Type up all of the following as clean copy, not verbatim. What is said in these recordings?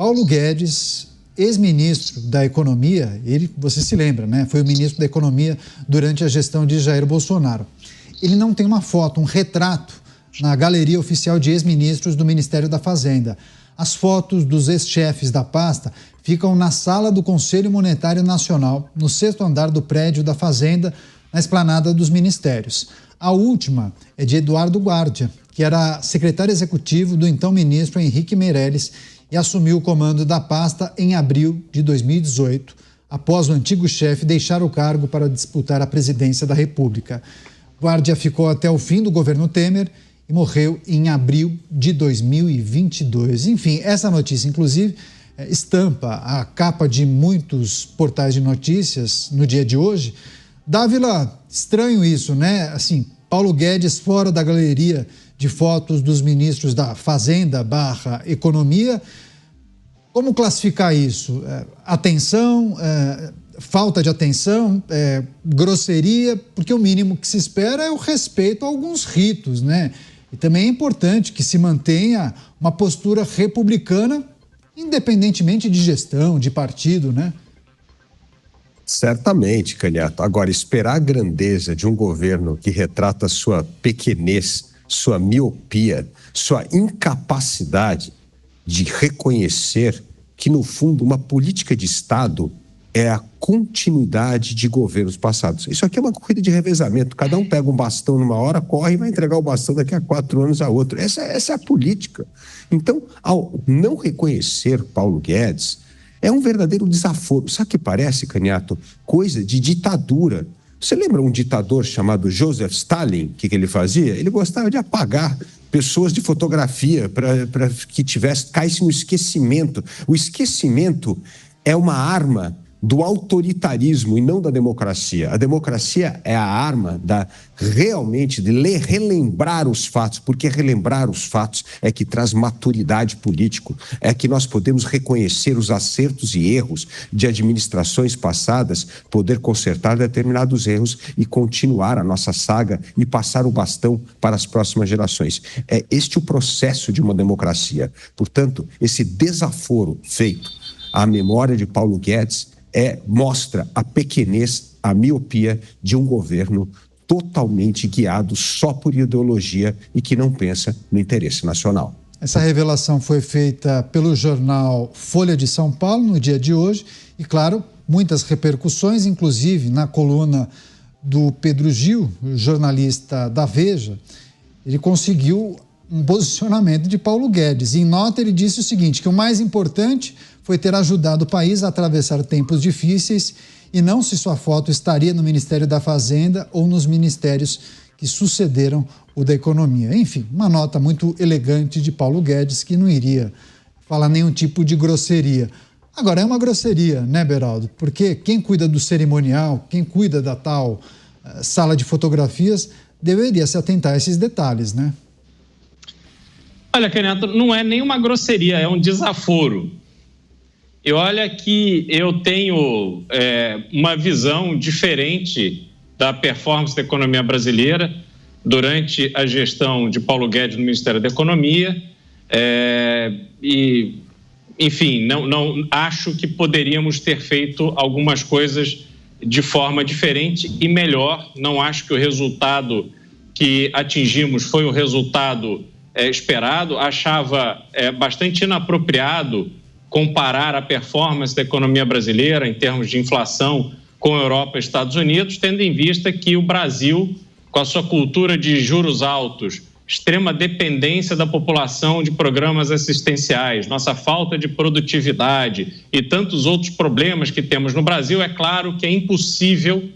Paulo Guedes, ex-ministro da Economia, você se lembra, né? Foi o ministro da Economia durante a gestão de Jair Bolsonaro. Ele não tem uma foto, um retrato na galeria oficial de ex-ministros do Ministério da Fazenda. As fotos dos ex-chefes da pasta ficam na sala do Conselho Monetário Nacional, no 6º andar do prédio da Fazenda, na esplanada dos ministérios. A última é de Eduardo Guardia, que era secretário executivo do então ministro Henrique Meirelles e assumiu o comando da pasta em abril de 2018, após o antigo chefe deixar o cargo para disputar a presidência da República. Guardia ficou até o fim do governo Temer e morreu em abril de 2022. Enfim, essa notícia, inclusive, estampa a capa de muitos portais de notícias no dia de hoje. Dávila, estranho isso, né? Assim, Paulo Guedes fora da galeria de fotos dos ministros da Fazenda / Economia. Como classificar isso? Atenção, falta de atenção, grosseria? Porque o mínimo que se espera é o respeito a alguns ritos, né? E também é importante que se mantenha uma postura republicana, independentemente de gestão, de partido, né? Certamente, Canhato. Agora, esperar a grandeza de um governo que retrata sua pequenez, sua miopia, sua incapacidade de reconhecer que, no fundo, uma política de Estado é a continuidade de governos passados. Isso aqui é uma corrida de revezamento. Cada um pega um bastão numa hora, corre e vai entregar o bastão daqui a 4 anos a outro. Essa é a política. Então, ao não reconhecer Paulo Guedes, é um verdadeiro desaforo. Sabe o que parece, Canhato? Coisa de ditadura. Você lembra um ditador chamado Joseph Stalin? O que ele fazia? Ele gostava de apagar pessoas de fotografia para que caísse no esquecimento. O esquecimento é uma arma do autoritarismo e não da democracia. A democracia é a arma realmente de relembrar os fatos, porque relembrar os fatos é que traz maturidade política, é que nós podemos reconhecer os acertos e erros de administrações passadas, poder consertar determinados erros e continuar a nossa saga e passar o bastão para as próximas gerações. É este o processo de uma democracia. Portanto, esse desaforo feito à memória de Paulo Guedes mostra a pequenez, a miopia de um governo totalmente guiado só por ideologia e que não pensa no interesse nacional. Essa revelação foi feita pelo jornal Folha de São Paulo no dia de hoje e, claro, muitas repercussões, inclusive na coluna do Pedro Gil, jornalista da Veja. Ele conseguiu um posicionamento de Paulo Guedes. Em nota, ele disse o seguinte, que o mais importante foi ter ajudado o país a atravessar tempos difíceis e não se sua foto estaria no Ministério da Fazenda ou nos ministérios que sucederam o da Economia. Enfim, uma nota muito elegante de Paulo Guedes que não iria falar nenhum tipo de grosseria. Agora, é uma grosseria, né, Beraldo? Porque quem cuida do cerimonial, quem cuida da tal sala de fotografias, deveria se atentar a esses detalhes, né? Olha, Canhato, não é nenhuma grosseria, é um desaforo. E olha que eu tenho uma visão diferente da performance da economia brasileira durante a gestão de Paulo Guedes no Ministério da Economia. Enfim, não acho que poderíamos ter feito algumas coisas de forma diferente e melhor. Não acho que o resultado que atingimos foi o resultado esperado. Achava bastante inapropriado comparar a performance da economia brasileira em termos de inflação com a Europa e Estados Unidos, tendo em vista que o Brasil, com a sua cultura de juros altos, extrema dependência da população de programas assistenciais, nossa falta de produtividade e tantos outros problemas que temos no Brasil, é claro que é impossível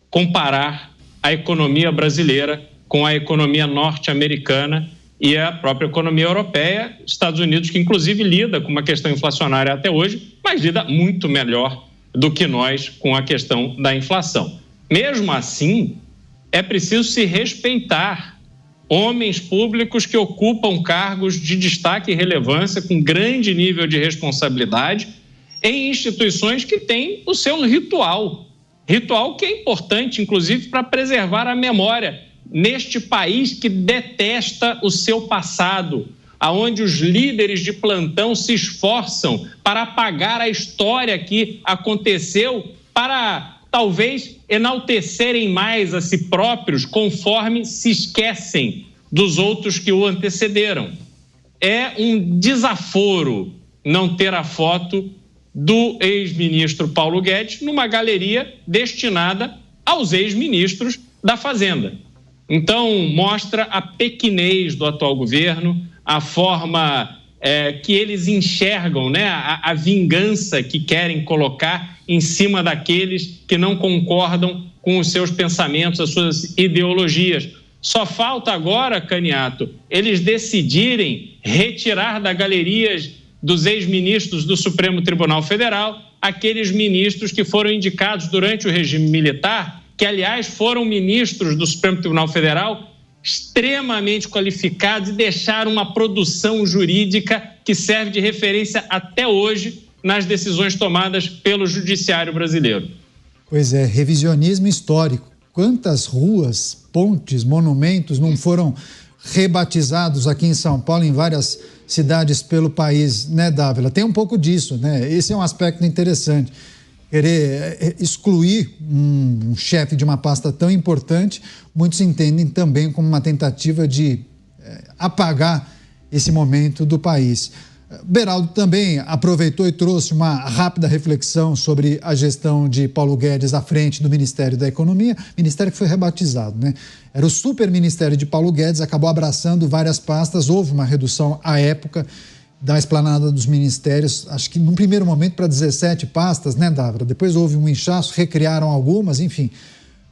comparar a economia brasileira com a economia norte-americana e a própria economia europeia, Estados Unidos, que inclusive lida com uma questão inflacionária até hoje, mas lida muito melhor do que nós com a questão da inflação. Mesmo assim, é preciso se respeitar homens públicos que ocupam cargos de destaque e relevância com grande nível de responsabilidade em instituições que têm o seu ritual que é importante, inclusive, para preservar a memória neste país que detesta o seu passado, aonde os líderes de plantão se esforçam para apagar a história que aconteceu, para talvez enaltecerem mais a si próprios, conforme se esquecem dos outros que o antecederam. É um desaforo não ter a foto do ex-ministro Paulo Guedes numa galeria destinada aos ex-ministros da Fazenda. Então, mostra a pequenez do atual governo, a forma que eles enxergam, né, a vingança que querem colocar em cima daqueles que não concordam com os seus pensamentos, as suas ideologias. Só falta agora, Caniato, eles decidirem retirar da galeria dos ex-ministros do Supremo Tribunal Federal aqueles ministros que foram indicados durante o regime militar, que, aliás, foram ministros do Supremo Tribunal Federal extremamente qualificados e deixaram uma produção jurídica que serve de referência até hoje nas decisões tomadas pelo judiciário brasileiro. Pois é, revisionismo histórico. Quantas ruas, pontes, monumentos não foram rebatizados aqui em São Paulo, em várias cidades pelo país, né, Dávila? Tem um pouco disso, né? Esse é um aspecto interessante. Querer excluir um chefe de uma pasta tão importante, muitos entendem também como uma tentativa de apagar esse momento do país. Beraldo também aproveitou e trouxe uma rápida reflexão sobre a gestão de Paulo Guedes à frente do Ministério da Economia, ministério que foi rebatizado, né? Era o super ministério de Paulo Guedes, acabou abraçando várias pastas, houve uma redução à época da esplanada dos ministérios, acho que num primeiro momento para 17 pastas, né, Dávila? Depois houve um inchaço, recriaram algumas, enfim.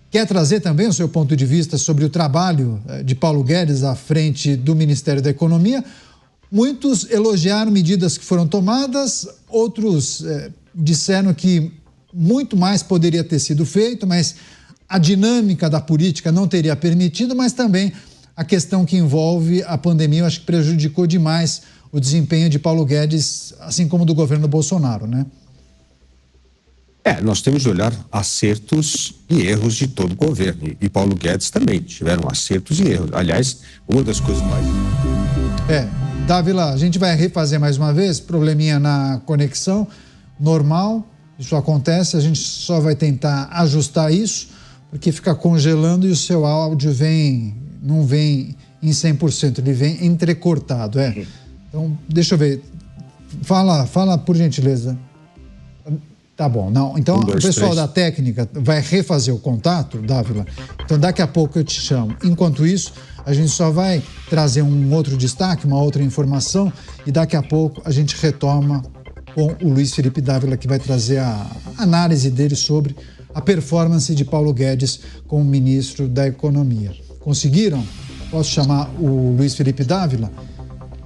Quer trazer também o seu ponto de vista sobre o trabalho de Paulo Guedes à frente do Ministério da Economia? Muitos elogiaram medidas que foram tomadas, outros disseram que muito mais poderia ter sido feito, mas a dinâmica da política não teria permitido, mas também a questão que envolve a pandemia, eu acho que prejudicou demais o desempenho de Paulo Guedes, assim como do governo Bolsonaro, né? Nós temos de olhar acertos e erros de todo o governo. E Paulo Guedes também tiveram acertos e erros. Aliás, uma das coisas mais... Dávila, a gente vai refazer mais uma vez, probleminha na conexão, normal, isso acontece, a gente só vai tentar ajustar isso, porque fica congelando e o seu áudio não vem em 100%, ele vem entrecortado, Então, deixa eu ver, fala por gentileza. Tá bom, não. Então, o pessoal da técnica vai refazer o contato, Dávila. Então, daqui a pouco eu te chamo. Enquanto isso, a gente só vai trazer um outro destaque, uma outra informação, e daqui a pouco a gente retoma com o Luiz Felipe Dávila, que vai trazer a análise dele sobre a performance de Paulo Guedes como ministro da Economia. Conseguiram? Posso chamar o Luiz Felipe Dávila?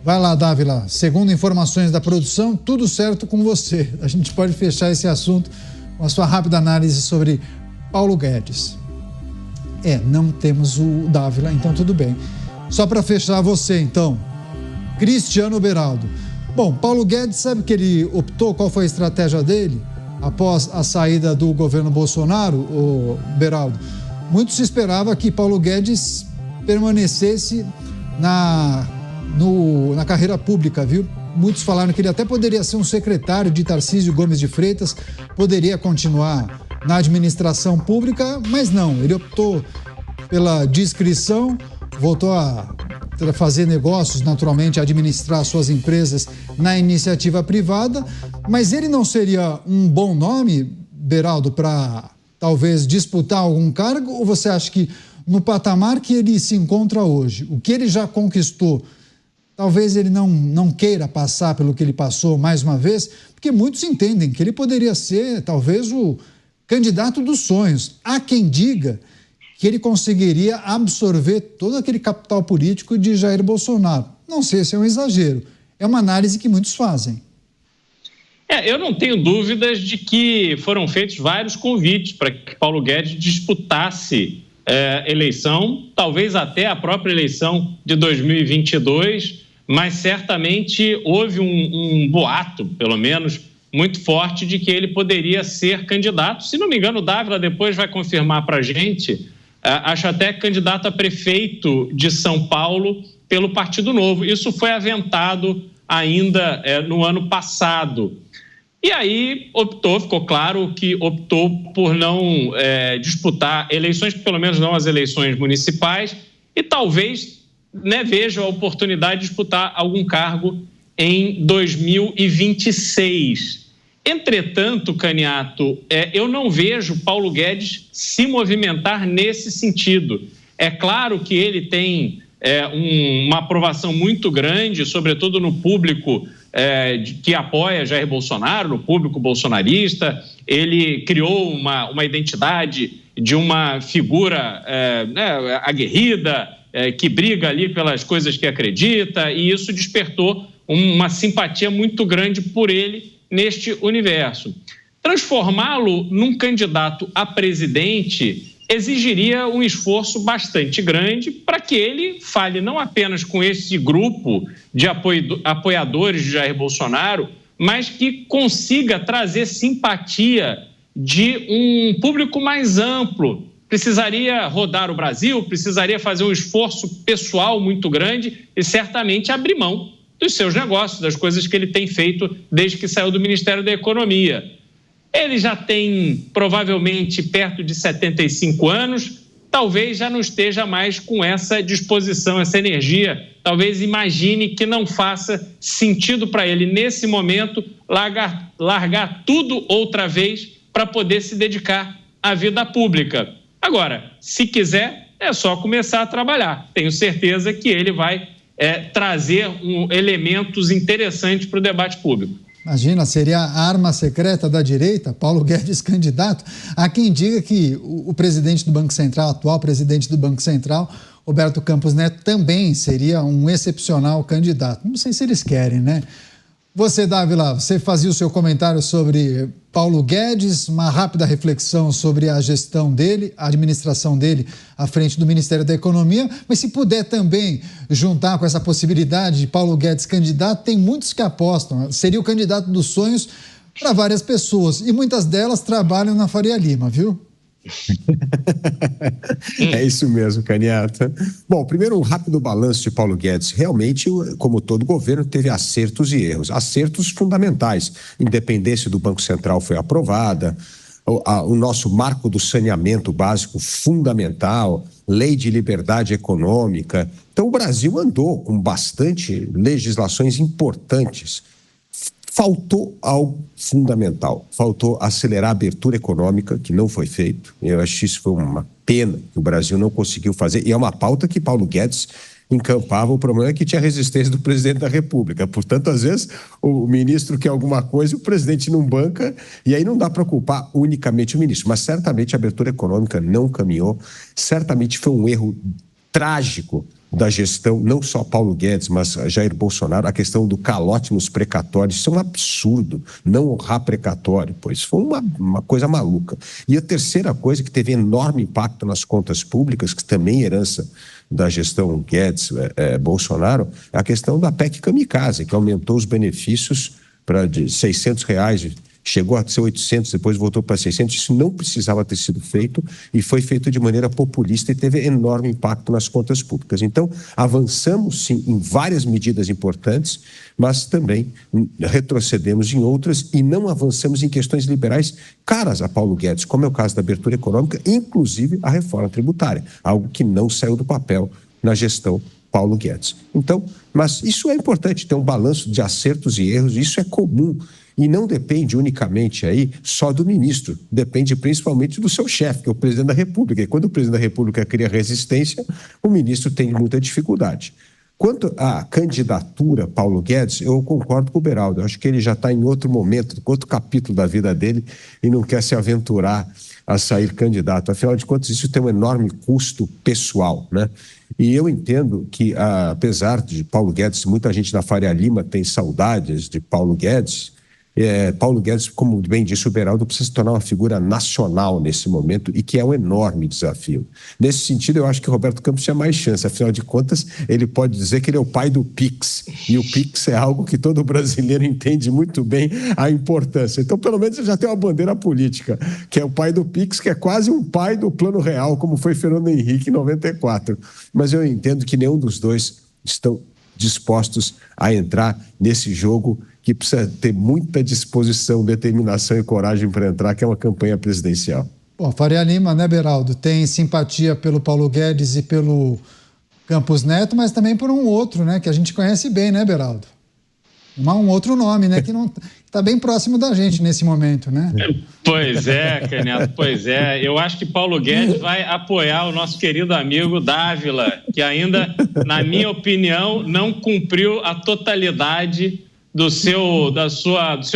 Vai lá, Dávila. Segundo informações da produção, tudo certo com você. A gente pode fechar esse assunto com a sua rápida análise sobre Paulo Guedes. Não temos o Dávila, então tudo bem. Só para fechar você, então, Cristiano Beraldo. Bom, Paulo Guedes, sabe que ele optou, qual foi a estratégia dele após a saída do governo Bolsonaro, o Beraldo? Muito se esperava que Paulo Guedes permanecesse na carreira pública, viu? Muitos falaram que ele até poderia ser um secretário de Tarcísio Gomes de Freitas, poderia continuar na administração pública, mas não, ele optou pela discrição, voltou a fazer negócios, naturalmente, administrar suas empresas na iniciativa privada, mas ele não seria um bom nome, Beraldo, para talvez disputar algum cargo, ou você acha que no patamar que ele se encontra hoje, o que ele já conquistou, talvez ele não queira passar pelo que ele passou mais uma vez, porque muitos entendem que ele poderia ser, talvez, o candidato dos sonhos. Há quem diga que ele conseguiria absorver todo aquele capital político de Jair Bolsonaro. Não sei se é um exagero, é uma análise que muitos fazem. Eu não tenho dúvidas de que foram feitos vários convites para que Paulo Guedes disputasse eleição, talvez até a própria eleição de 2022, mas certamente houve um boato, pelo menos, muito forte de que ele poderia ser candidato. Se não me engano, o Dávila depois vai confirmar para a gente, acho até candidato a prefeito de São Paulo pelo Partido Novo. Isso foi aventado ainda no ano passado. E aí ficou claro que optou por não disputar eleições, pelo menos não as eleições municipais, e talvez veja a oportunidade de disputar algum cargo em 2026. Entretanto, Caniato, eu não vejo Paulo Guedes se movimentar nesse sentido. É claro que ele tem uma aprovação muito grande, sobretudo no público que apoia Jair Bolsonaro, no público bolsonarista. Ele criou uma identidade de uma figura aguerrida, que briga ali pelas coisas que acredita, e isso despertou uma simpatia muito grande por ele neste universo. Transformá-lo num candidato a presidente exigiria um esforço bastante grande para que ele fale não apenas com esse grupo de apoiadores de Jair Bolsonaro, mas que consiga trazer simpatia de um público mais amplo. Precisaria rodar o Brasil, precisaria fazer um esforço pessoal muito grande e certamente abrir mão dos seus negócios, das coisas que ele tem feito desde que saiu do Ministério da Economia. Ele já tem provavelmente perto de 75 anos, talvez já não esteja mais com essa disposição, essa energia. Talvez imagine que não faça sentido para ele, nesse momento, largar tudo outra vez para poder se dedicar à vida pública. Agora, se quiser, é só começar a trabalhar. Tenho certeza que ele vai trazer elementos interessantes para o debate público. Imagina, seria a arma secreta da direita, Paulo Guedes candidato. Há quem diga que o presidente do Banco Central, atual presidente do Banco Central, Roberto Campos Neto, também seria um excepcional candidato. Não sei se eles querem, né? Você, Dávila, você fazia o seu comentário sobre Paulo Guedes, uma rápida reflexão sobre a gestão dele, a administração dele à frente do Ministério da Economia, mas se puder também juntar com essa possibilidade de Paulo Guedes candidato, tem muitos que apostam, seria o candidato dos sonhos para várias pessoas, e muitas delas trabalham na Faria Lima, viu? É isso mesmo, Caniato. Bom, primeiro um rápido balanço de Paulo Guedes. Realmente, como todo governo, teve acertos e erros. Acertos fundamentais. Independência do Banco Central foi aprovada, o nosso marco do saneamento básico fundamental, lei de liberdade econômica. Então, o Brasil andou com bastante legislações importantes. Faltou algo fundamental, faltou acelerar a abertura econômica, que não foi feito. Eu acho que isso foi uma pena que o Brasil não conseguiu fazer, e é uma pauta que Paulo Guedes encampava. O problema é que tinha resistência do presidente da República. Portanto, às vezes, o ministro quer alguma coisa e o presidente não banca, e aí não dá para culpar unicamente o ministro. Mas certamente a abertura econômica não caminhou, certamente foi um erro trágico da gestão, não só Paulo Guedes, mas Jair Bolsonaro, a questão do calote nos precatórios. Isso é um absurdo, não honrar precatório, pois foi uma coisa maluca. E a terceira coisa que teve enorme impacto nas contas públicas, que também é herança da gestão Guedes, Bolsonaro, é a questão da PEC Kamikaze, que aumentou os benefícios de R$600, chegou a ser 800, depois voltou para 600. Isso não precisava ter sido feito e foi feito de maneira populista e teve enorme impacto nas contas públicas. Então, avançamos sim em várias medidas importantes, mas também retrocedemos em outras e não avançamos em questões liberais caras a Paulo Guedes, como é o caso da abertura econômica, inclusive a reforma tributária, algo que não saiu do papel na gestão Paulo Guedes. Então, mas isso é importante, ter um balanço de acertos e erros, isso é comum. E não depende unicamente aí só do ministro, depende principalmente do seu chefe, que é o presidente da República. E quando o presidente da República cria resistência, o ministro tem muita dificuldade. Quanto à candidatura Paulo Guedes, eu concordo com o Beraldo. Eu acho que ele já está em outro momento, outro capítulo da vida dele e não quer se aventurar a sair candidato. Afinal de contas, isso tem um enorme custo pessoal, né? E eu entendo que, apesar de Paulo Guedes, muita gente na Faria Lima tem saudades de Paulo Guedes. Paulo Guedes, como bem disse o Beraldo, precisa se tornar uma figura nacional nesse momento e que é um enorme desafio. Nesse sentido, eu acho que o Roberto Campos tinha mais chance. Afinal de contas, ele pode dizer que ele é o pai do Pix. E o Pix é algo que todo brasileiro entende muito bem a importância. Então, pelo menos, ele já tem uma bandeira política, que é o pai do Pix, que é quase um pai do Plano Real, como foi Fernando Henrique em 94. Mas eu entendo que nenhum dos dois estão dispostos a entrar nesse jogo que precisa ter muita disposição, determinação e coragem para entrar, que é uma campanha presidencial. Bom, Faria Lima, né, Beraldo, tem simpatia pelo Paulo Guedes e pelo Campos Neto, mas também por um outro, né, que a gente conhece bem, né, Beraldo? Um outro nome, né, que não está bem próximo da gente nesse momento, né? Pois é, Caneto, pois é. Eu acho que Paulo Guedes vai apoiar o nosso querido amigo Dávila, que ainda, na minha opinião, não cumpriu a totalidade do seu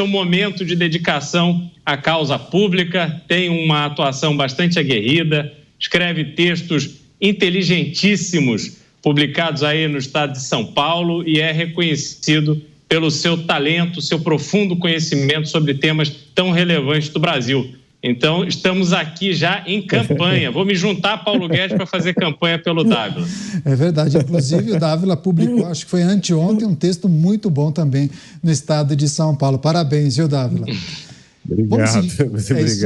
momento de dedicação à causa pública, tem uma atuação bastante aguerrida, escreve textos inteligentíssimos publicados aí no estado de São Paulo e é reconhecido pelo seu talento, seu profundo conhecimento sobre temas tão relevantes do Brasil. Então, estamos aqui já em campanha. Vou me juntar a Paulo Guedes para fazer campanha pelo Dávila. É verdade. Inclusive, o Dávila publicou, acho que foi anteontem, um texto muito bom também no estado de São Paulo. Parabéns, viu, Dávila? Obrigado. Muito obrigado.